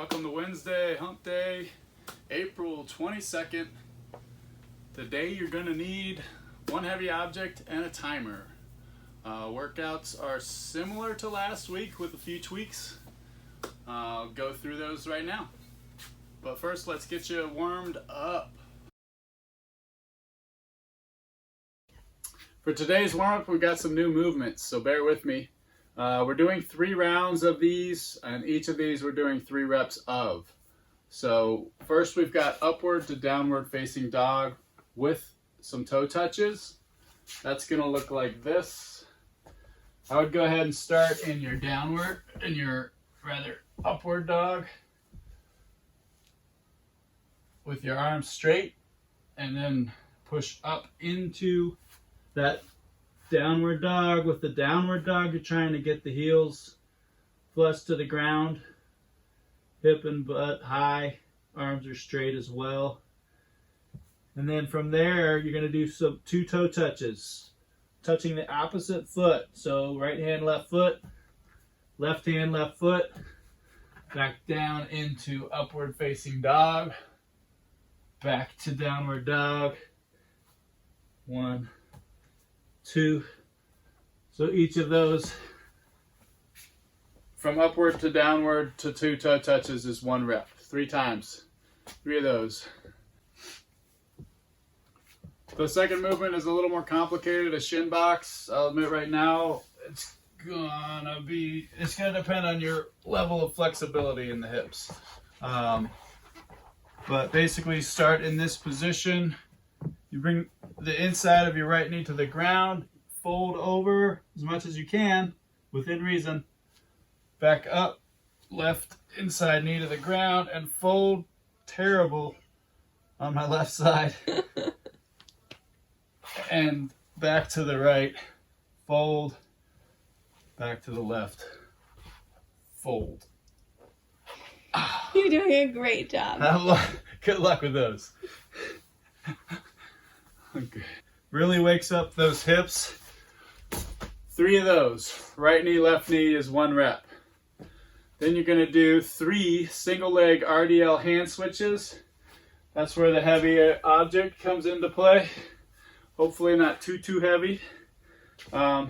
Welcome to Wednesday, hump day, April 22nd. Today you're going to need one heavy object and a timer. Workouts are similar to last week with a few tweaks. I'll go through those right now. But first, let's get you warmed up. For today's warm-up, we've got some new movements, so bear with me. We're doing 3 rounds of these, and each of these we're doing 3 reps of. So first we've got upward to downward facing dog with some toe touches. That's going to look like this. I would go ahead and start in your upward dog with your arms straight, and then push up into that downward dog. With the downward dog, you're trying to get the heels flush to the ground, hip and butt high, arms are straight as well. And then from there, you're going to do some 2 toe touches, touching the opposite foot. So right hand, left foot, left hand, left foot, back down into upward facing dog, back to downward dog. 1, 2. So each of those from upward to downward to 2 toe touches is 1 rep. 3 times. 3 of those. The second movement is a little more complicated, a shin box. I'll admit right now it's gonna depend on your level of flexibility in the hips. But basically start in this position. You bring the inside of your right knee to the ground, fold over as much as you can, within reason. Back up, left inside knee to the ground, and fold. Terrible on my left side. And back to the right, fold, back to the left, fold. You're doing a great job. Good luck with those. Okay. Really wakes up those hips. 3 of those. Right knee, left knee is 1 rep. Then you're going to do 3 single leg RDL hand switches. That's where the heavy object comes into play. Hopefully not too heavy. But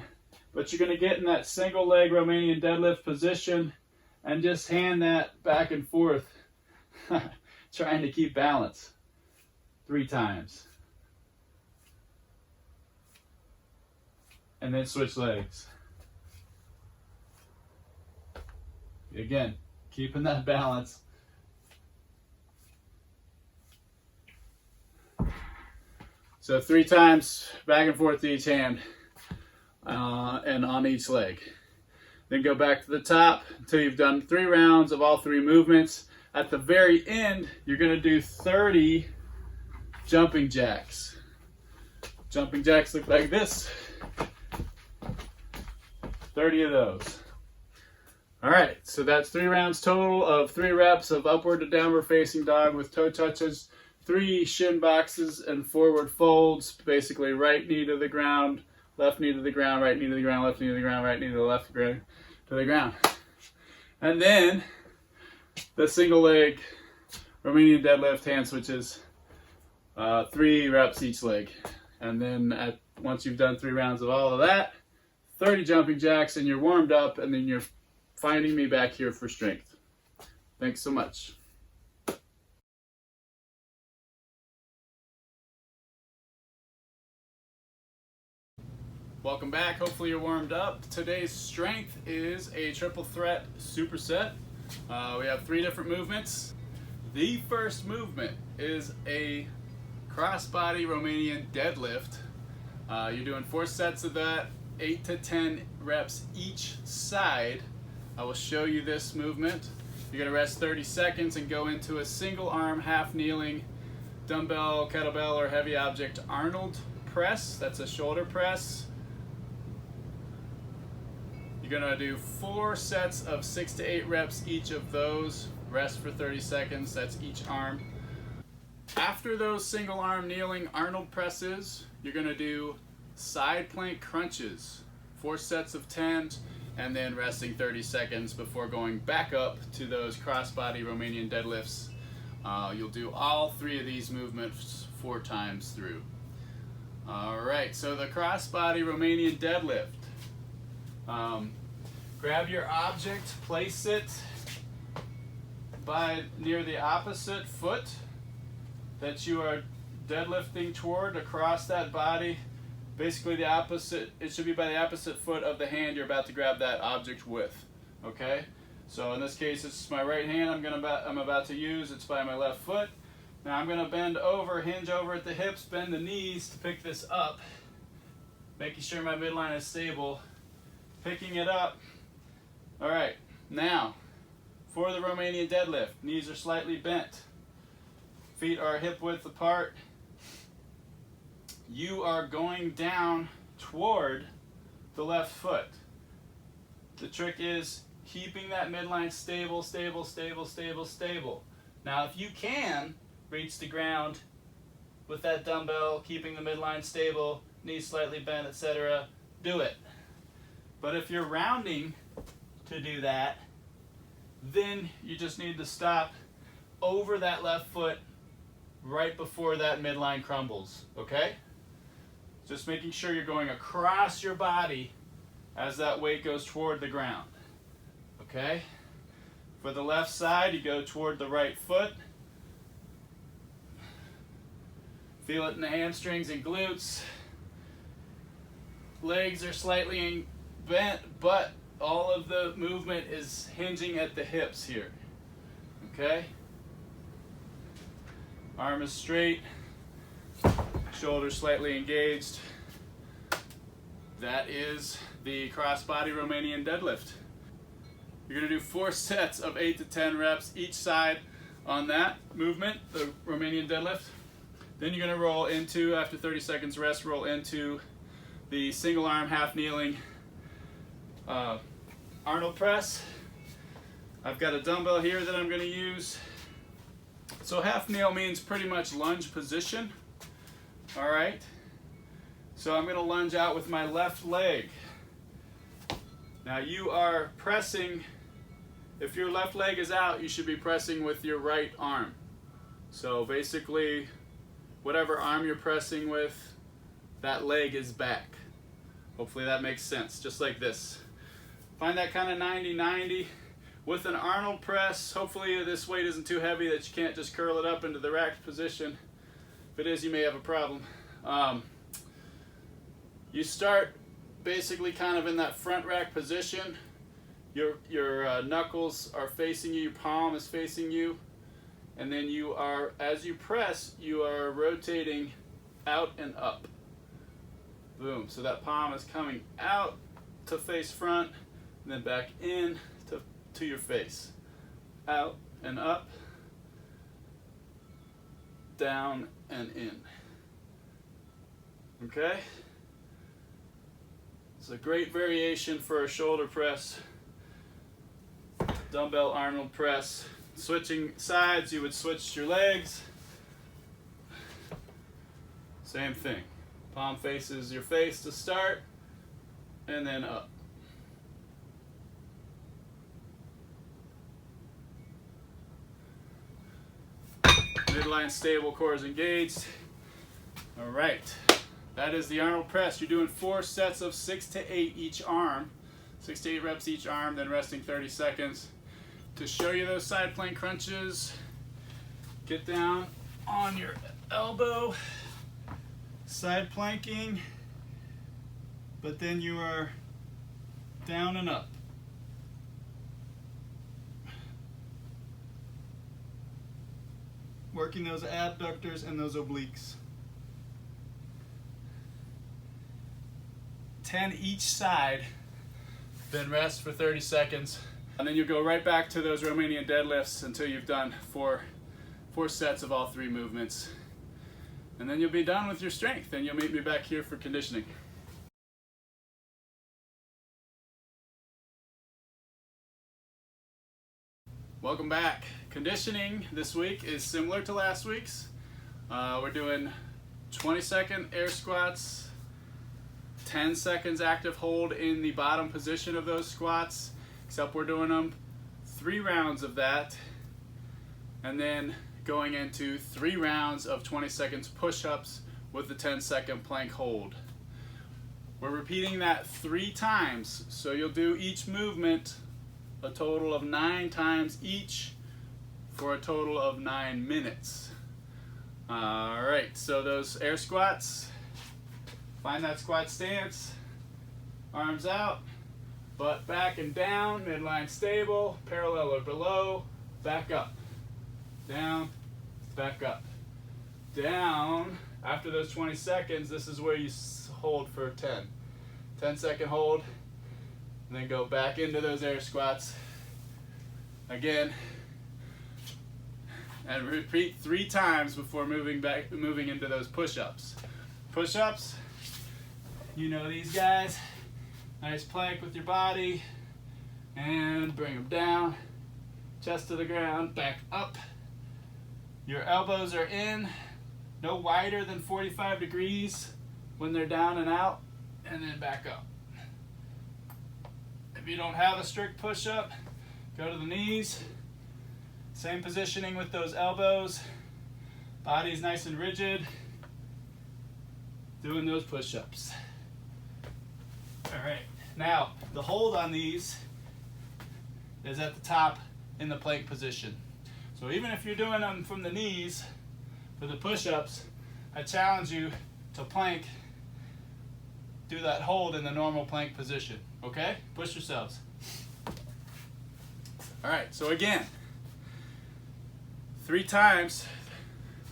you're going to get in that single leg Romanian deadlift position and just hand that back and forth, trying to keep balance. 3 times. And then switch legs. Again, keeping that balance. So 3 times back and forth to each hand and on each leg. Then go back to the top until you've done 3 rounds of all 3 movements. At the very end, you're going to do 30 jumping jacks. Jumping jacks look like this. 30 of those. All right, so that's 3 rounds total of 3 reps of upward to downward facing dog with toe touches, 3 shin boxes and forward folds, basically right knee to the ground, left knee to the ground, right knee to the ground, left knee to the ground, right knee to the left to the ground. And then the single leg Romanian deadlift hand switches, 3 reps each leg. And then once you've done 3 rounds of all of that, 30 jumping jacks, and you're warmed up, and then you're finding me back here for strength. Thanks so much. Welcome back. Hopefully you're warmed up. Today's strength is a triple threat superset. We have 3 different movements. The first movement is a crossbody Romanian deadlift. You're doing 4 sets of that, 8 to 10 reps each side. I will show you this movement. You're going to rest 30 seconds and go into a single arm half kneeling dumbbell, kettlebell, or heavy object Arnold press. That's a shoulder press. You're going to do 4 sets of 6 to 8 reps each of those. Rest for 30 seconds. That's each arm. After those single arm kneeling Arnold presses, you're going to do side plank crunches. 4 sets of 10. and then resting 30 seconds before going back up to those crossbody Romanian deadlifts. You'll do all 3 of these movements 4 times through. All right, so the crossbody Romanian deadlift. Grab your object, place it near the opposite foot that you are deadlifting toward, across that body. Basically the opposite, it should be by the opposite foot of the hand you're about to grab that object with. Okay? So in this case, it's my right hand I'm about to use. It's by my left foot. Now I'm going to bend over, hinge over at the hips, bend the knees to pick this up, making sure my midline is stable, picking it up. All right, now for the Romanian deadlift, knees are slightly bent, feet are hip width apart. You are going down toward the left foot. The trick is keeping that midline stable, stable, stable, stable, stable. Now if you can reach the ground with that dumbbell, keeping the midline stable, knees slightly bent, etc., do it. But if you're rounding to do that, then you just need to stop over that left foot right before that midline crumbles, okay? Just making sure you're going across your body as that weight goes toward the ground, okay? For the left side, you go toward the right foot. Feel it in the hamstrings and glutes. Legs are slightly bent, but all of the movement is hinging at the hips here, okay? Arm is straight, shoulders slightly engaged. That is the crossbody Romanian deadlift. You're gonna do 4 sets of 8 to 10 reps each side on that movement, the Romanian deadlift. Then you're gonna roll into, after 30 seconds rest, roll into the single arm half kneeling Arnold press. I've got a dumbbell here that I'm gonna use. So half kneel means pretty much lunge position. All right. So I'm gonna lunge out with my left leg. Now you are pressing, if your left leg is out, you should be pressing with your right arm. So basically, whatever arm you're pressing with, that leg is back. Hopefully that makes sense, just like this. Find that kind of 90-90. With an Arnold press, hopefully this weight isn't too heavy that you can't just curl it up into the racked position. If it is, you may have a problem. You start basically kind of in that front rack position. Your knuckles are facing you, your palm is facing you, and then you are, as you press, you are rotating out and up. Boom. So that palm is coming out to face front, and then back in to your face. Out and up, down and in. Okay? It's a great variation for a shoulder press. Dumbbell Arnold press. Switching sides, you would switch your legs. Same thing. Palm faces your face to start, and then up. Midline stable, core is engaged. All right, that is the Arnold press. You're doing 4 sets of 6 to 8 each arm, 6 to 8 reps each arm, then resting 30 seconds. To show you those side plank crunches, get down on your elbow, side planking, but then you are down and up. Working those abductors and those obliques. 10 each side, then rest for 30 seconds. And then you'll go right back to those Romanian deadlifts until you've done four sets of all 3 movements. And then you'll be done with your strength, and you'll meet me back here for conditioning. Welcome back. Conditioning this week is similar to last week's. We're doing 20-second air squats, 10 seconds active hold in the bottom position of those squats, except we're doing them 3 rounds of that, and then going into 3 rounds of 20 seconds push-ups with the 10-second plank hold. We're repeating that 3 times, so you'll do each movement a total of 9 times each for a total of 9 minutes. All right, so those air squats, find that squat stance, arms out, butt back and down, midline stable, parallel or below, back up, down, back up, down. After those 20 seconds, this is where you hold for 10-second hold, and then go back into those air squats again, and repeat 3 times before moving into those push-ups. Push-ups, you know these guys. Nice plank with your body, and bring them down, chest to the ground, back up. Your elbows are in, no wider than 45 degrees when they're down and out, and then back up. If you don't have a strict push-up, go to the knees. Same positioning with those elbows. Body's nice and rigid. Doing those push-ups. All right, now the hold on these is at the top in the plank position. So even if you're doing them from the knees for the push-ups, I challenge you to plank, do that hold in the normal plank position, okay? Push yourselves. All right, so again, 3 times,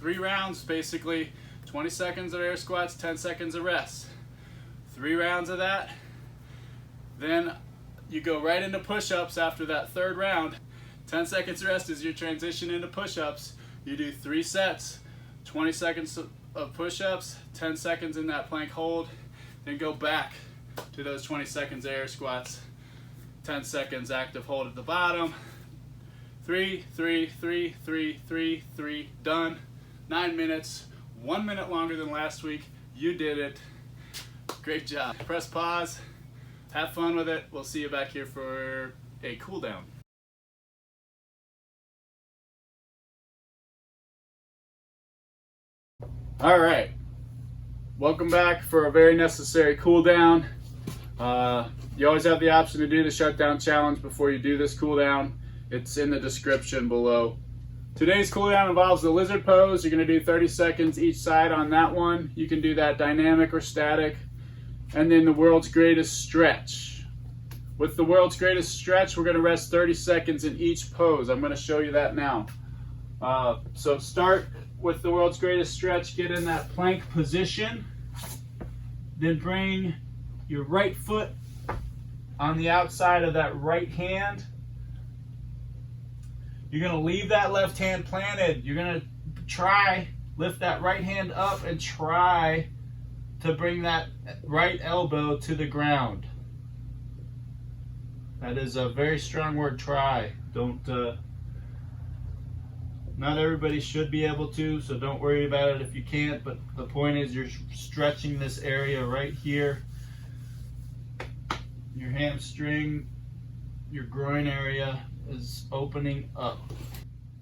3 rounds basically, 20 seconds of air squats, 10 seconds of rest. 3 rounds of that. Then you go right into push-ups after that 3rd round. 10 seconds rest as you transition into push-ups. You do 3 sets, 20 seconds of push-ups, 10 seconds in that plank hold, then go back to those 20 seconds air squats, 10 seconds active hold at the bottom. 3, 3, 3, 3, 3, 3, done. 9 minutes, 1 minute longer than last week. You did it. Great job. Press pause. Have fun with it. We'll see you back here for a cool down. All right. Welcome back for a very necessary cool down. You always have the option to do the shutdown challenge before you do this cool down. It's in the description below. Today's cool down involves the lizard pose. You're going to do 30 seconds each side on that one. You can do that dynamic or static. And then the world's greatest stretch. With the world's greatest stretch, we're going to rest 30 seconds in each pose. I'm going to show you that now. So start with the world's greatest stretch. Get in that plank position. Then bring your right foot on the outside of that right hand. You're going to leave that left hand planted. You're going to lift that right hand up and try to bring that right elbow to the ground. That is a very strong word, try. Not everybody should be able to, so don't worry about it if you can't, but the point is you're stretching this area right here. Your hamstring, your groin area is opening up.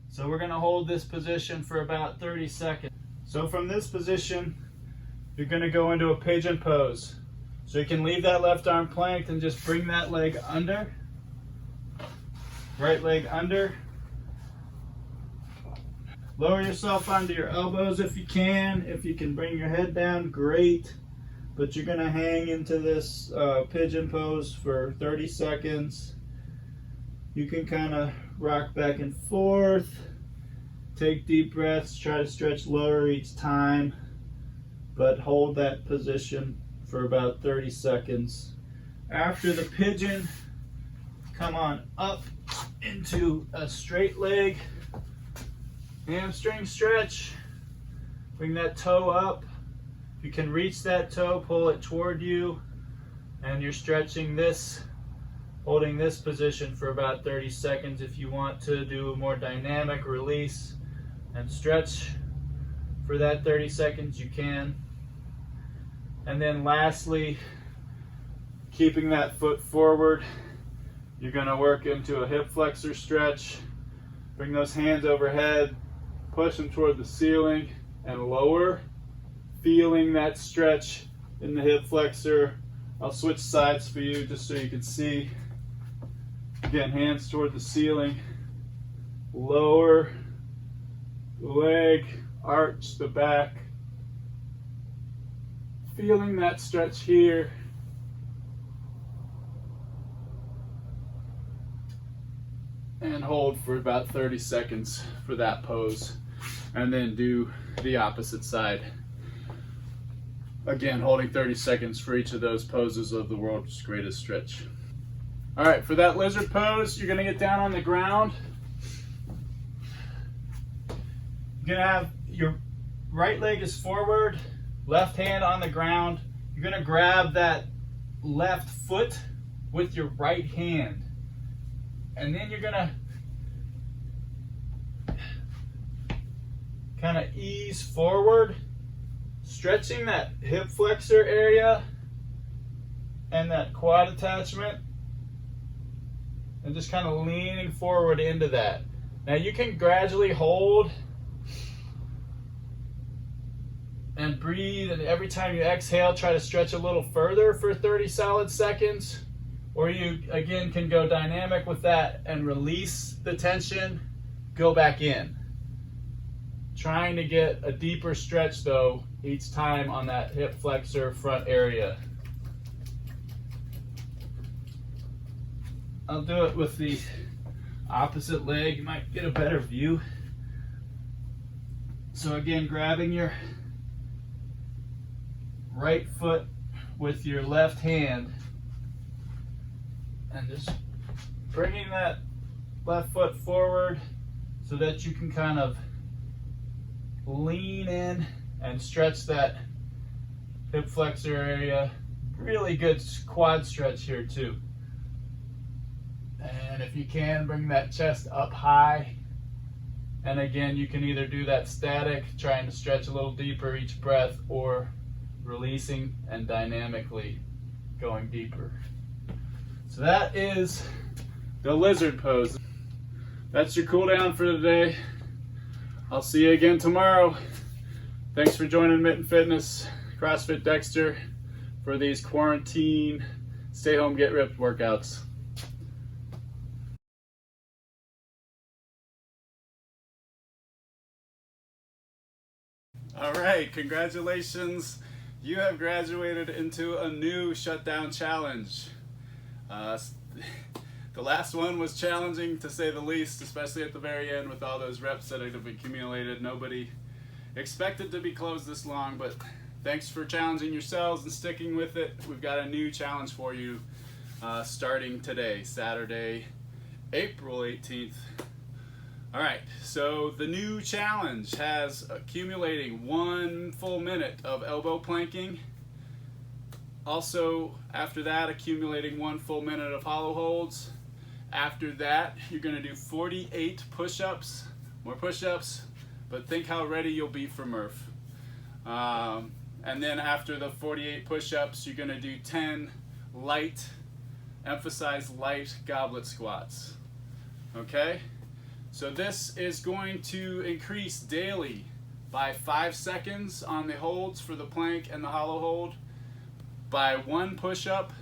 So we're going to hold this position for about 30 seconds. So from this position, you're going to go into a pigeon pose. So you can leave that left arm planked and just bring that leg under. Right leg under. Lower yourself onto your elbows if you can. If you can bring your head down, great. But you're going to hang into this pigeon pose for 30 seconds. You can kind of rock back and forth. Take deep breaths. Try to stretch lower each time. But hold that position for about 30 seconds. After the pigeon, come on up into a straight leg. Hamstring stretch. Bring that toe up. If you can reach that toe, pull it toward you. And you're stretching this, holding this position for about 30 seconds. If you want to do a more dynamic release and stretch for that 30 seconds, you can. And then lastly, Keeping that foot forward, you're going to work into a hip flexor stretch. Bring those hands overhead, push them toward the ceiling and lower, feeling that stretch in the hip flexor. I'll switch sides for you just so you can see. Again, hands toward the ceiling, lower the leg, arch the back, feeling that stretch here. And hold for about 30 seconds for that pose. And then do the opposite side. Again, holding 30 seconds for each of those poses of the world's greatest stretch. All right, for that lizard pose, you're gonna get down on the ground. You're gonna have your right leg is forward, left hand on the ground. You're gonna grab that left foot with your right hand. And then you're gonna kind of ease forward, stretching that hip flexor area and that quad attachment, and just kind of leaning forward into that. Now you can gradually hold and breathe, and every time you exhale, try to stretch a little further for 30 solid seconds. Or you, again, can go dynamic with that and release the tension, go back in. Trying to get a deeper stretch, though, each time on that hip flexor front area. I'll do it with the opposite leg. You might get a better view. So again, grabbing your right foot with your left hand, and just bringing that left foot forward so that you can kind of lean in and stretch that hip flexor area. Really good quad stretch here too. And if you can, bring that chest up high. And again, you can either do that static, trying to stretch a little deeper each breath, or releasing and dynamically going deeper. So that is the lizard pose. That's your cool down for today. I'll see you again tomorrow. Thanks for joining Mitten Fitness, CrossFit Dexter, for these quarantine, stay home, get ripped workouts. All right, congratulations. You have graduated into a new shutdown challenge. The last one was challenging, to say the least, especially at the very end with all those reps that have accumulated. Nobody expected to be closed this long, but thanks for challenging yourselves and sticking with it. We've got a new challenge for you starting today, Saturday, April 18th. All right, so the new challenge has accumulating 1 full minute of elbow planking. Also, after that, accumulating 1 full minute of hollow holds. After that, you're gonna do 48 push-ups, more push-ups, but think how ready you'll be for Murph. And then after the 48 push-ups, you're gonna do 10 light, emphasize light goblet squats, okay? So this is going to increase daily by 5 seconds on the holds for the plank and the hollow hold, by 1 push-up,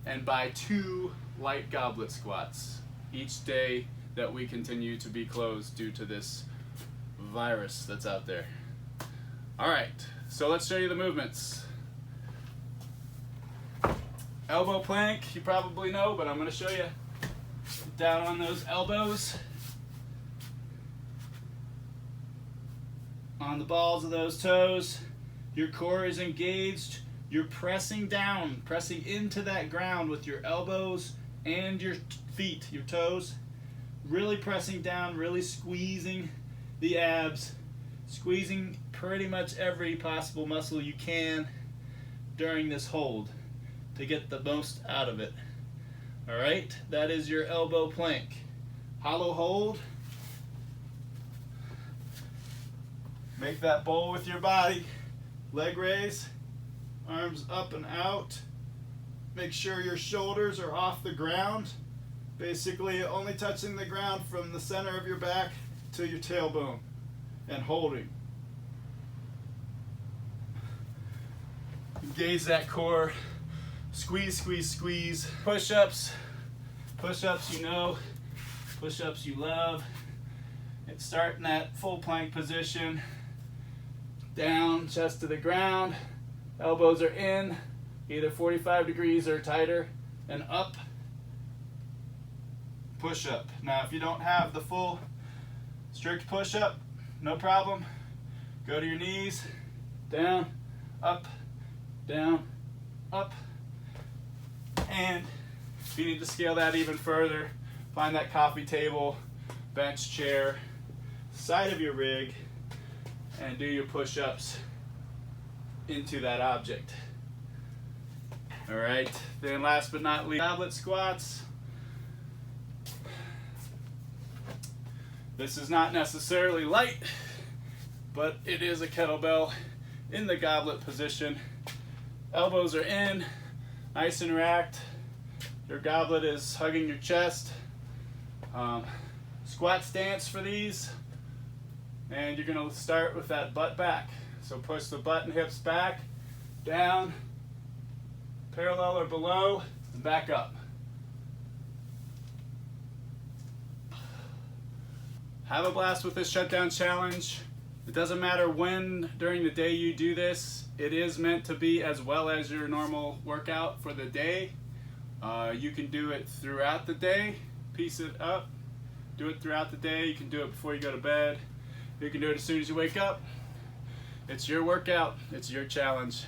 and by 2 light goblet squats each day that we continue to be closed due to this virus that's out there. All right, so let's show you the movements. Elbow plank, you probably know, but I'm gonna show you. Down on those elbows, on the balls of those toes, your core is engaged. You're pressing down, pressing into that ground with your elbows and your feet, your toes. Really pressing down, really squeezing the abs, squeezing pretty much every possible muscle you can during this hold to get the most out of it. All right, that is your elbow plank. Hollow hold. Make that bowl with your body. Leg raise. Arms up and out. Make sure your shoulders are off the ground. Basically only touching the ground from the center of your back to your tailbone and holding. Engage that core. Squeeze, squeeze, squeeze. Push-ups. Push-ups you know. Push-ups you love. And start in that full plank position. Down, chest to the ground. Elbows are in, either 45 degrees or tighter, and up. Push-up. Now if you don't have the full strict push-up, no problem. Go to your knees, down, up, and if you need to scale that even further, find that coffee table, bench chair, side of your rig, and do your push-ups into that object. All right, then last but not least, goblet squats. This is not necessarily light, but it is a kettlebell in the goblet position. Elbows are in, nice and racked. Your goblet is hugging your chest. Squat stance for these, and you're gonna start with that butt back. So push the butt and hips back, down, parallel or below, and back up. Have a blast with this shutdown challenge. It doesn't matter when during the day you do this. It is meant to be as well as your normal workout for the day. You can do it throughout the day, piece it up, do it throughout the day. You can do it before you go to bed. You can do it as soon as you wake up. It's your workout, it's your challenge.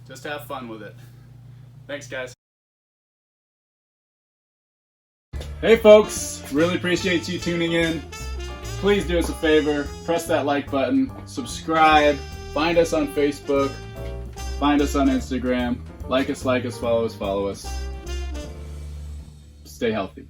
Just have fun with it. Thanks, guys. Hey folks, really appreciate you tuning in. Please do us a favor, press that like button, subscribe, find us on Facebook, find us on Instagram, like us, follow us. Stay healthy.